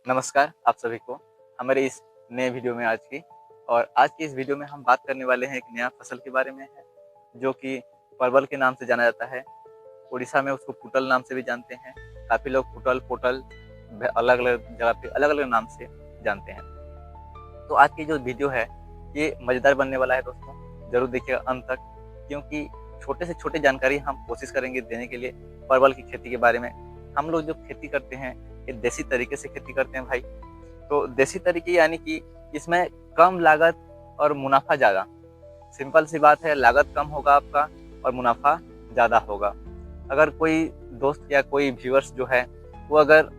नमस्कार आप सभी को हमारे इस नए वीडियो में और आज की इस वीडियो में हम बात करने वाले हैं एक नया फसल के बारे में है जो कि परवल के नाम से जाना जाता है। उड़ीसा में उसको पुटल नाम से भी जानते हैं। काफ़ी लोग पुटल पोटल अलग अलग जगह पे अलग अलग नाम से जानते हैं। तो आज की जो वीडियो है ये मज़ेदार बनने वाला है दोस्तों, ज़रूर देखिएगा अंत तक, क्योंकि छोटे से छोटे जानकारी हम कोशिश करेंगे देने के लिए परवल की खेती के बारे में। हम लोग जो खेती करते हैं ये देसी तरीके से खेती करते हैं भाई। तो देसी तरीके यानी कि इसमें कम लागत और मुनाफा ज़्यादा। सिंपल सी बात है, लागत कम होगा आपका और मुनाफा ज़्यादा होगा। अगर कोई दोस्त या कोई व्यूअर्स जो है वो अगर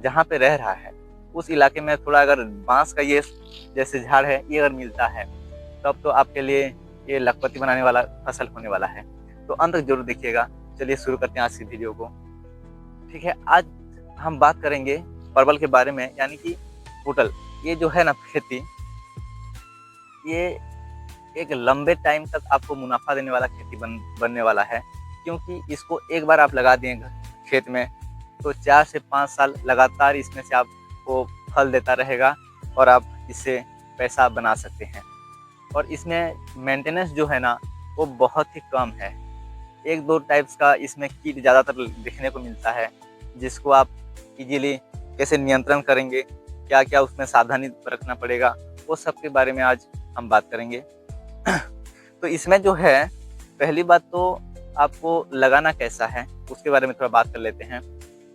जहाँ पे रह रहा है उस इलाके में थोड़ा अगर बांस का ये जैसे झाड़ है ये अगर मिलता है तब तो आपके लिए ये लखपति बनाने वाला फसल होने वाला है। तो अंत तक जरूर देखिएगा। चलिए शुरू करते हैं आज की वीडियो को। ठीक है, आज हम बात करेंगे परवल के बारे में, यानी कि पोटल। ये जो है ना खेती, ये एक लंबे टाइम तक आपको मुनाफा देने वाला खेती बनने वाला है, क्योंकि इसको एक बार आप लगा दिए खेत में तो 4 से 5 साल लगातार इसमें से आपको फल देता रहेगा और आप इससे पैसा बना सकते हैं। और इसमें मेंटेनेंस जो है ना वो बहुत ही कम है। 1-2 टाइप्स का इसमें कीट ज़्यादातर देखने को मिलता है, जिसको आप इजीली कैसे नियंत्रण करेंगे, क्या क्या उसमें सावधानी रखना पड़ेगा, वो सब के बारे में आज हम बात करेंगे। तो इसमें जो है पहली बात तो आपको लगाना कैसा है उसके बारे में थोड़ा बात कर लेते हैं।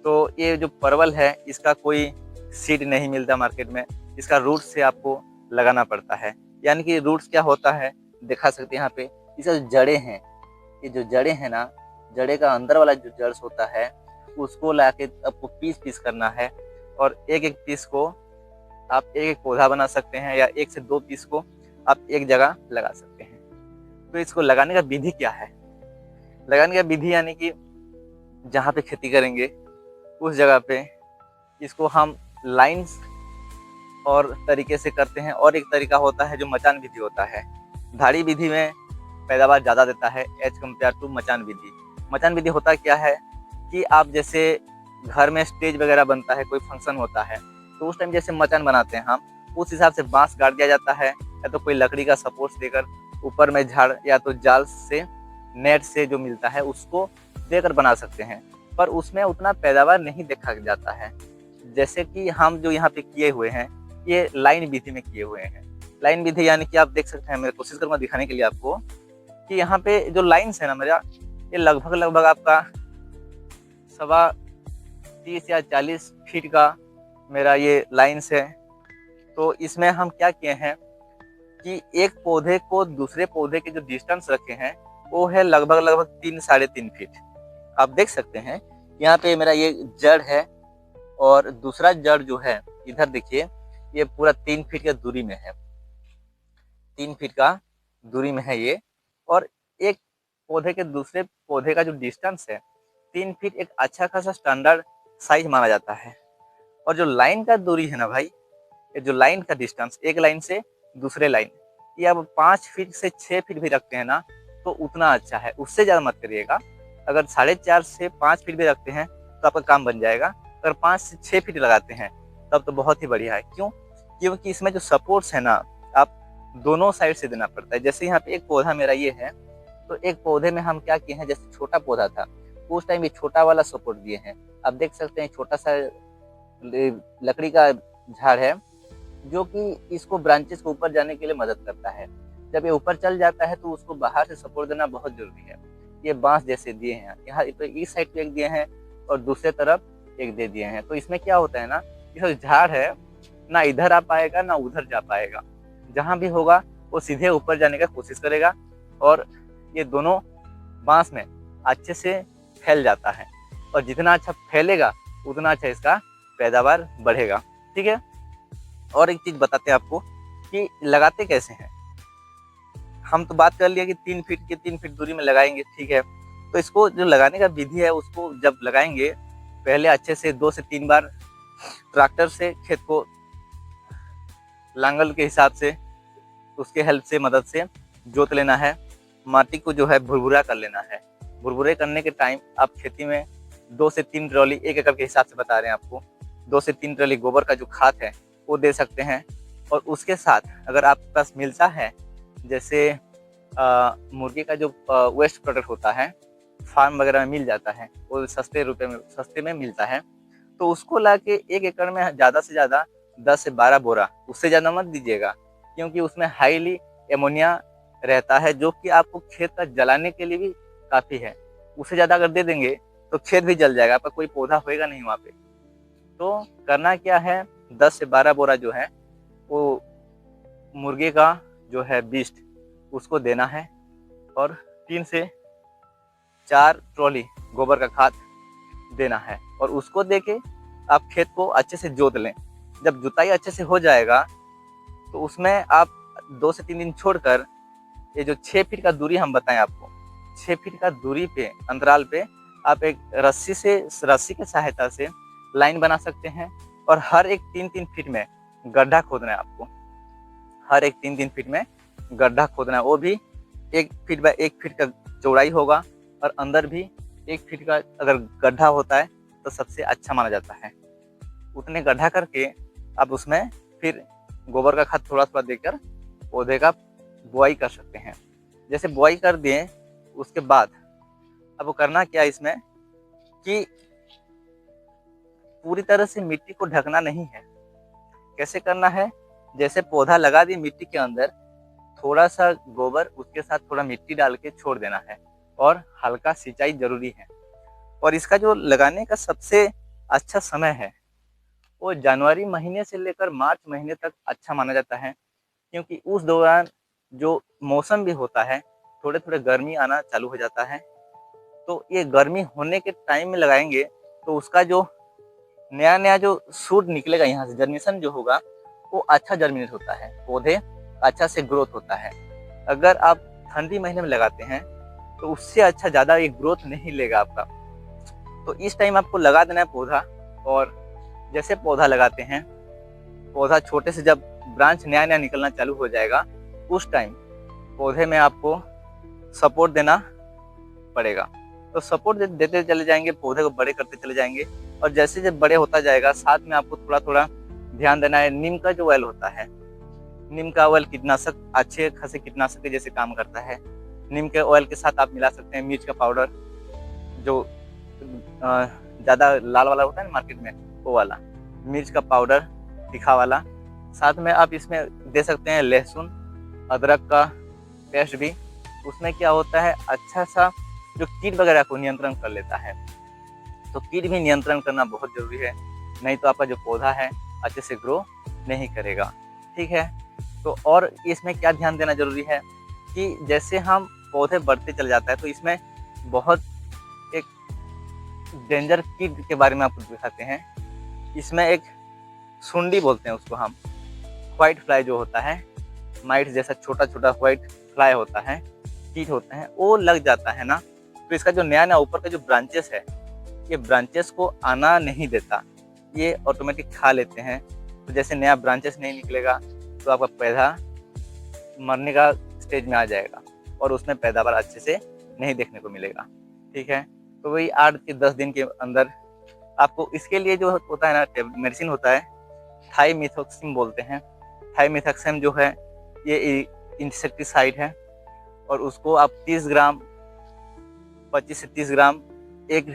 तो ये जो परवल है इसका कोई सीड नहीं मिलता मार्केट में, इसका रूट से आपको लगाना पड़ता है। यानी कि रूट्स क्या होता है दिखा सकते हैं यहाँ पे, इसका जो जड़ें हैं, ये जो जड़ें हैं ना, जड़े का अंदर वाला जो जड़ होता है उसको लाके आपको पीस करना है और एक पीस को आप एक पौधा बना सकते हैं या 1 से 2 पीस को आप एक जगह लगा सकते हैं। तो इसको लगाने का विधि क्या है? लगाने का विधि यानी कि जहाँ पे खेती करेंगे उस जगह पे इसको हम लाइंस और तरीके से करते हैं, और एक तरीका होता है जो मचान विधि होता है। धाड़ी विधि में पैदावार ज़्यादा देता है एज कम्पेयर टू मचान विधि। मचान विधि होता क्या है कि आप जैसे घर में स्टेज वगैरह बनता है, कोई फंक्शन होता है, तो उस टाइम जैसे मचान बनाते हैं हम, उस हिसाब से बांस गाड़ दिया जाता है या तो कोई लकड़ी का सपोर्ट देकर ऊपर में झाड़ या तो जाल से नेट से जो मिलता है उसको देकर बना सकते हैं। पर उसमें उतना पैदावार नहीं देखा जाता है। जैसे कि हम जो यहाँ पे किए हुए हैं ये लाइन विधि में किए हुए हैं। लाइन विधि यानी कि आप देख सकते हैं, मैं कोशिश करूँगा दिखाने के लिए आपको कि यहाँ पे जो लाइन्स है ना मेरा, ये लगभग आपका 30 या 40 फीट का मेरा ये लाइन्स है। तो इसमें हम क्या किए हैं कि एक पौधे को दूसरे पौधे के जो डिस्टेंस रखे हैं वो है लगभग 3-3.5 फीट। आप देख सकते हैं यहाँ पे मेरा ये जड़ है और दूसरा जड़ जो है इधर देखिए, ये पूरा 3 फीट का दूरी में है, 3 फीट का दूरी में है ये। और एक पौधे के दूसरे पौधे का जो डिस्टेंस है 3 फीट एक अच्छा खासा स्टैंडर्ड साइज माना जाता है। और जो लाइन का दूरी है ना भाई, ये जो लाइन का डिस्टेंस एक लाइन से दूसरे लाइन, ये अब 5 फीट से 6 फीट भी रखते हैं ना तो उतना अच्छा है, उससे ज़्यादा मत करिएगा। अगर 4.5 से 5 फीट भी रखते हैं तो आपका काम बन जाएगा। अगर 5 से 6 फीट लगाते हैं तब तो बहुत ही बढ़िया है। क्यों? क्योंकि इसमें जो सपोर्ट्स है ना आप दोनों साइड से देना पड़ता है। जैसे यहाँ पे एक पौधा मेरा ये है, तो एक पौधे में हम क्या किए हैं, जैसे छोटा पौधा था उस टाइम ये छोटा वाला सपोर्ट दिए हैं। आप देख सकते हैं छोटा सा लकड़ी का झाड़ है जो कि इसको ब्रांचेस को ऊपर जाने के लिए मदद करता है। जब ये ऊपर चल जाता है तो उसको बाहर से सपोर्ट देना बहुत जरूरी है। ये बांस जैसे दिए हैं, यहाँ तो इस साइड पे एक दिए हैं और दूसरे तरफ एक दे दिए हैं। तो इसमें क्या होता है ना, ये झाड़ है ना इधर आ पाएगा ना उधर जा पाएगा, जहाँ भी होगा वो सीधे ऊपर जाने का कोशिश करेगा और ये दोनों बांस में अच्छे से फैल जाता है। और जितना अच्छा फैलेगा उतना अच्छा इसका पैदावार बढ़ेगा। ठीक है, और एक चीज़ बताते हैं आपको कि लगाते कैसे हैं। हम तो बात कर लिया कि 3 फीट दूरी में लगाएंगे, ठीक है। तो इसको जो लगाने का विधि है उसको जब लगाएंगे पहले अच्छे से 2 से 3 बार ट्रैक्टर से खेत को लांगल के हिसाब से उसके हेल्प से मदद से जोत लेना है। माटी को जो है भुरभुरा कर लेना है। भुरभुरे करने के टाइम आप खेती में 2 से 3 ट्रॉली 1 एकड़ के हिसाब से बता रहे हैं आपको, 2 से 3 ट्राली गोबर का जो खाद है वो दे सकते हैं। और उसके साथ अगर आपके पास मिलता है, जैसे मुर्गी का जो वेस्ट प्रोडक्ट होता है फार्म वगैरह में मिल जाता है, वो सस्ते में मिलता है, तो उसको ला के 1 एकड़ में ज़्यादा से ज़्यादा 10 से 12 बोरा, उससे ज़्यादा मत दीजिएगा, क्योंकि उसमें हाईली एमोनिया रहता है जो कि आपको खेत का जलाने के लिए भी काफ़ी है। उससे ज़्यादा अगर दे देंगे तो खेत भी जल जाएगा, आपका कोई पौधा होएगा नहीं वहाँ पे। तो करना क्या है, 10 से 12 बोरा जो है वो मुर्गे का जो है बीस्ट उसको देना है, और 3 से 4 ट्रॉली गोबर का खाद देना है, और उसको देके आप खेत को अच्छे से जोत लें। जब जुताई अच्छे से हो जाएगा तो उसमें आप 2 से 3 दिन छोड़कर ये जो 6 फीट का दूरी हम बताएं आपको, 6 फीट का दूरी पे अंतराल पे आप एक रस्सी की सहायता से लाइन बना सकते हैं, और हर एक 3-3 फीट में गड्ढा खोदना है आपको। हर एक 3-3 फीट में गड्ढा खोदना है, वो भी 1 फीट बाय 1 फीट का चौड़ाई होगा, और अंदर भी 1 फीट का अगर गड्ढा होता है तो सबसे अच्छा माना जाता है। उतने गड्ढा करके आप उसमें फिर गोबर का खाद थोड़ा थोड़ा देकर पौधे का बुआई कर सकते हैं। जैसे बुआई कर दें उसके बाद अब करना क्या है इसमें कि पूरी तरह से मिट्टी को ढकना नहीं है। कैसे करना है, जैसे पौधा लगा दी मिट्टी के अंदर, थोड़ा सा गोबर उसके साथ थोड़ा मिट्टी डाल के छोड़ देना है, और हल्का सिंचाई जरूरी है। और इसका जो लगाने का सबसे अच्छा समय है वो जनवरी महीने से लेकर मार्च महीने तक अच्छा माना जाता है, क्योंकि उस दौरान जो मौसम भी होता है, थोड़े थोड़े गर्मी आना चालू हो जाता है। तो ये गर्मी होने के टाइम में लगाएंगे तो उसका जो नया जो शूट निकलेगा, यहाँ से जर्मिनेशन जो होगा वो अच्छा जर्मिनेट होता है, पौधे अच्छा से ग्रोथ होता है। अगर आप ठंडी महीने में लगाते हैं तो उससे अच्छा ज़्यादा ये ग्रोथ नहीं लेगा आपका। तो इस टाइम आपको लगा देना है पौधा, और जैसे पौधा लगाते हैं, पौधा छोटे से जब ब्रांच नया निकलना चालू हो जाएगा, उस टाइम पौधे में आपको सपोर्ट देना पड़ेगा। तो सपोर्ट देते चले जाएंगे, पौधे को बड़े करते चले जाएंगे, और जैसे जब बड़े होता जाएगा साथ में आपको थोड़ा थोड़ा ध्यान देना है। नीम का जो ऑयल होता है, नीम का ऑयल कीटनाशक, अच्छे खासे कीटनाशक के जैसे काम करता है। नीम के ऑयल के साथ आप मिला सकते हैं मिर्च का पाउडर, जो ज़्यादा लाल वाला होता है ना मार्केट में, वो वाला मिर्च का पाउडर तीखा वाला। साथ में आप इसमें दे सकते हैं लहसुन अदरक का पेस्ट भी। उसमें क्या होता है, अच्छा सा जो कीट वगैरह को नियंत्रण कर लेता है। तो कीट भी नियंत्रण करना बहुत जरूरी है, नहीं तो आपका जो पौधा है अच्छे से ग्रो नहीं करेगा। ठीक है, तो और इसमें क्या ध्यान देना जरूरी है कि जैसे हम पौधे बढ़ते चले जाता है तो इसमें बहुत एक डेंजर कीट के बारे में आपको दिखाते हैं। इसमें एक सुंडी बोलते हैं उसको हम, व्हाइट फ्लाई जो होता है, माइट जैसा छोटा छोटा व्हाइट फ्लाई होता है, कीट होते हैं, वो लग जाता है ना, तो इसका जो नया ऊपर का जो ब्रांचेस है, ये ब्रांचेस को आना नहीं देता, ये ऑटोमेटिक खा लेते हैं। तो जैसे नया ब्रांचेस नहीं निकलेगा तो आपका पौधा मरने का स्टेज में आ जाएगा, और उसमें पैदावार अच्छे से नहीं देखने को मिलेगा। ठीक है, तो वही 8 से 10 दिन के अंदर आपको इसके लिए जो होता है ना, मेडिसिन होता है, थाइमिथॉक्सिम बोलते हैं। थाइमिथॉक्सिम जो है ये इंसेक्टिसाइड है, और उसको आप 30 ग्राम 25 से 30 ग्राम एक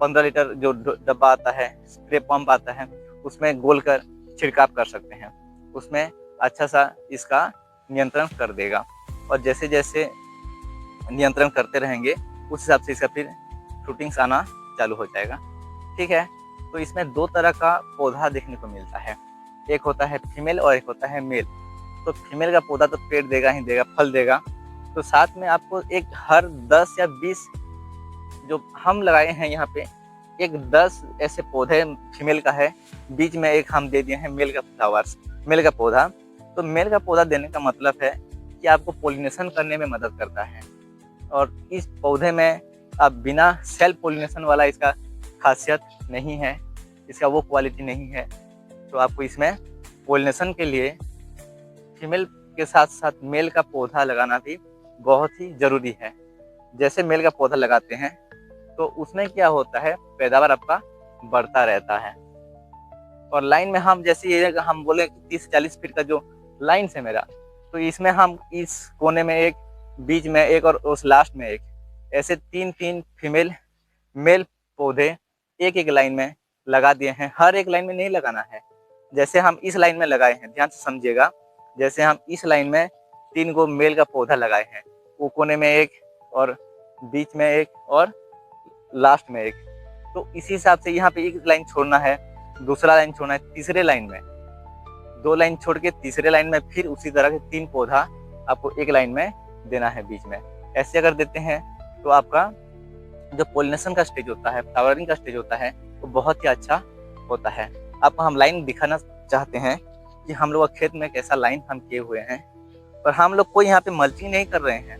15 लीटर जो डब्बा आता है, स्प्रे पंप आता है, उसमें घोल कर छिड़काव कर सकते हैं। उसमें अच्छा सा इसका नियंत्रण कर देगा, और जैसे जैसे नियंत्रण करते रहेंगे उस हिसाब से इसका फिर फ्रूटिंग्स आना चालू हो जाएगा। ठीक है, तो इसमें 2 तरह का पौधा देखने को मिलता है, एक होता है फीमेल और एक होता है मेल। तो फीमेल का पौधा तो पेड़ देगा ही देगा, फल देगा। तो साथ में आपको एक हर 10 या 20 जो हम लगाए हैं यहाँ पे, एक 10 ऐसे पौधे फीमेल का है, बीच में एक हम दे दिए हैं मेल का फ्लावर्स, मेल का पौधा। तो मेल का पौधा देने का मतलब है कि आपको पोलिनेशन करने में मदद करता है, और इस पौधे में आप बिना सेल्फ पोलिनेशन वाला इसका खासियत नहीं है, इसका वो क्वालिटी नहीं है। तो आपको इसमें पोलिनेशन के लिए फीमेल के साथ साथ मेल का पौधा लगाना भी बहुत ही ज़रूरी है। जैसे मेल का पौधा लगाते हैं तो उसमें क्या होता है, पैदावार आपका बढ़ता रहता है। और लाइन में हम जैसे ये हम बोले 30-40 फीट का जो लाइन से मेरा, तो इसमें हम इस कोने में एक, बीच में एक और उस लास्ट में एक, ऐसे 3-3 फीमेल मेल पौधे एक एक लाइन में लगा दिए हैं। हर एक लाइन में नहीं लगाना है, जैसे हम इस लाइन में लगाए हैं, ध्यान से समझिएगा। जैसे हम इस लाइन में 3 गो मेल का पौधा लगाए हैं, वो कोने में एक और बीच में एक और लास्ट में एक, तो इसी हिसाब से यहाँ पे एक लाइन छोड़ना है, दूसरा लाइन छोड़ना है, तीसरे लाइन में 2 लाइन छोड़ के तीसरे लाइन में फिर उसी तरह के 3 पौधा आपको एक लाइन में देना है बीच में। ऐसे अगर देते हैं तो आपका जो पोलिनेशन का स्टेज होता है, फ्लावरिंग का स्टेज होता है, वो बहुत ही अच्छा होता है। आपको हम लाइन दिखाना चाहते हैं कि हम लोग खेत में कैसा लाइन हम किए हुए हैं, पर हम लोग कोई यहाँ पे मल्चिंग नहीं कर रहे हैं।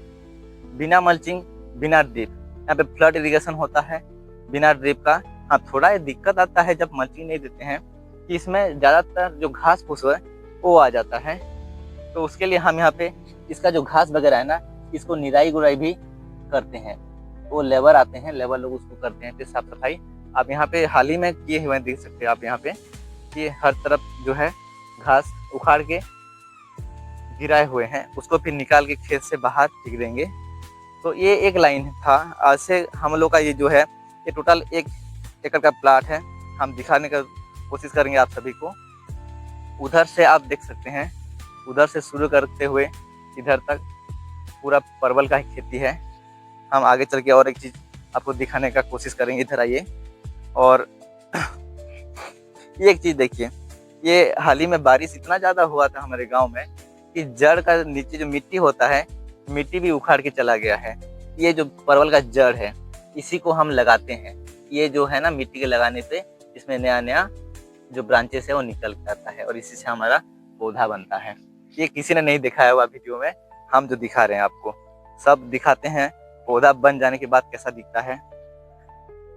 बिना मल्चिंग, बिना ड्रिप, यहाँ पे फ्लड इरिगेशन होता है बिना ड्रिप का। हाँ, थोड़ा ये दिक्कत आता है जब मल्चिंग नहीं देते हैं कि इसमें ज़्यादातर जो घास फूस है वो आ जाता है, तो उसके लिए हम यहाँ पे इसका जो घास वगैरह है ना, इसको निराई गुड़ाई भी करते हैं। वो लेबर आते हैं, लेबर लोग उसको करते हैं, फिर साफ सफाई आप यहाँ पे हाल ही में किए हुए देख सकते हैं आप यहाँ पे कि हर तरफ जो है घास उखाड़ के गिराए हुए हैं, उसको फिर निकाल के खेत से बाहर फेंक देंगे। तो ये एक लाइन था। आज से हम लोग का ये जो है ये टोटल 1 एकड़ का प्लाट है। हम दिखाने का कोशिश करेंगे आप सभी को। उधर से आप देख सकते हैं, उधर से शुरू करते हुए इधर तक पूरा परवल का ही खेती है। हम आगे चल के और एक चीज़ आपको दिखाने का कोशिश करेंगे, इधर आइए। और ये एक चीज़ देखिए, ये हाल ही में बारिश इतना ज़्यादा हुआ था हमारे गांव में कि जड़ का नीचे जो मिट्टी होता है, मिट्टी भी उखाड़ के चला गया है। ये जो परवल का जड़ है, इसी को हम लगाते हैं। ये जो है ना, मिट्टी के लगाने पे इसमें नया नया जो ब्रांचेस है वो निकल के आता है और इसी से हमारा पौधा बनता है। ये किसी ने नहीं दिखाया हुआ वीडियो में, हम जो दिखा रहे हैं आपको सब दिखाते हैं। पौधा बन जाने के बाद कैसा दिखता है।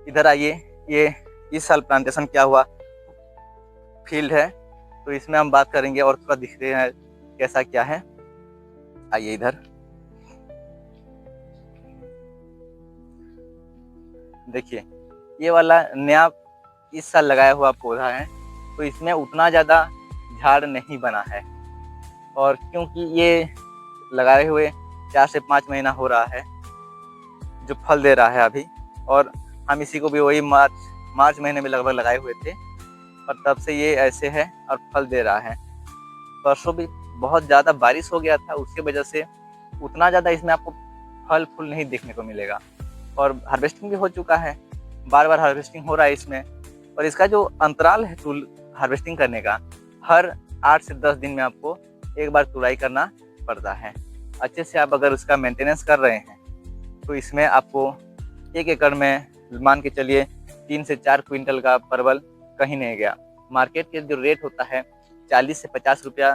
इधर आइए, ये इस साल प्लांटेशन क्या हुआ फील्ड है, तो इसमें हम बात करेंगे और थोड़ा दिख रहे हैं कैसा क्या है। आइए इधर देखिए, ये वाला नया इस साल लगाया हुआ पौधा है, तो इसमें उतना ज़्यादा झाड़ नहीं बना है। और क्योंकि ये लगाए हुए 4 से 5 महीना हो रहा है जो फल दे रहा है अभी, और हम इसी को भी वही मार्च महीने में लगभग लगाए हुए थे, और तब से ये ऐसे है और फल दे रहा है। परसों भी बहुत ज़्यादा बारिश हो गया था, उसकी वजह से उतना ज़्यादा इसमें आपको फल फूल नहीं देखने को मिलेगा। और हार्वेस्टिंग भी हो चुका है, बार बार हार्वेस्टिंग हो रहा है इसमें। और इसका जो अंतराल है टूल हार्वेस्टिंग करने का, हर 8 से 10 दिन में आपको एक बार तुड़ाई करना पड़ता है। अच्छे से आप अगर उसका मेंटेनेंस कर रहे हैं तो इसमें आपको 1 एकड़ में मान के चलिए 3 से 4 क्विंटल का परवल कहीं नहीं गया। मार्केट के जो रेट होता है 40 से 50 रुपया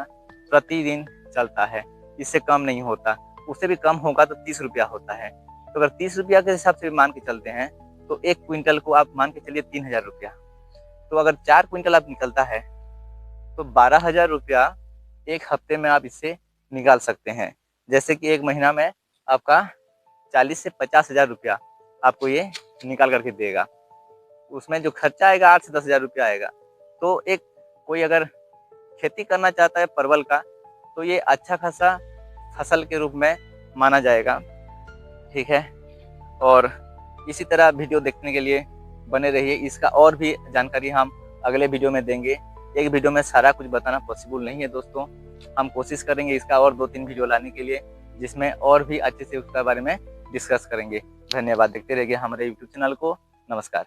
प्रतिदिन चलता है, इससे कम नहीं होता। उससे भी कम होगा तो 30 रुपया होता है। तो अगर 30 रुपया के हिसाब से मान के चलते हैं तो 1 क्विंटल को आप मान के चलिए 3000 रुपया। तो अगर 4 क्विंटल आप निकलता है तो 12,000 रुपया 1 हफ्ते में आप इससे निकाल सकते हैं। जैसे कि 1 महीना में आपका 40 से 50,000 रुपया आपको ये निकाल करके देगा। उसमें जो खर्चा आएगा 8 से 10,000 रुपया आएगा। तो एक कोई अगर खेती करना चाहता है परवल का, तो ये अच्छा खासा फसल के रूप में माना जाएगा। ठीक है, और इसी तरह वीडियो देखने के लिए बने रहिए। इसका और भी जानकारी हम अगले वीडियो में देंगे। एक वीडियो में सारा कुछ बताना पॉसिबल नहीं है दोस्तों। हम कोशिश करेंगे इसका और 2-3 वीडियो लाने के लिए, जिसमें और भी अच्छे से उसके बारे में डिस्कस करेंगे। धन्यवाद, देखते रहिए हमारे यूट्यूब चैनल को। नमस्कार।